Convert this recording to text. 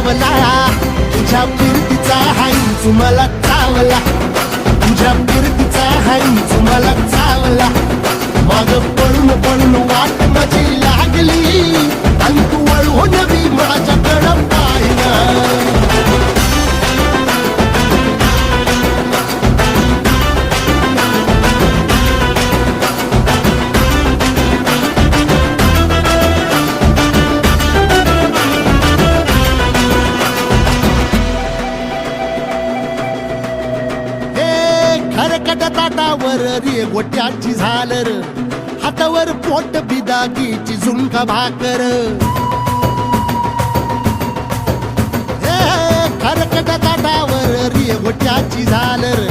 चावला, तुझ्या फिरतीचा हाईच मला चावला, तुझ्या फिरतीचा हाईच मला चावला. माग पळून पळून वाट माझी लागली आणि तू वळून बी माझ्याकडं पाहिना. खरकट ताटावर रे गोट्याची झालर, हातावर पोट बिदागीची झुणका भाकर. खरकट ताटावर रे गोट्याची झालर,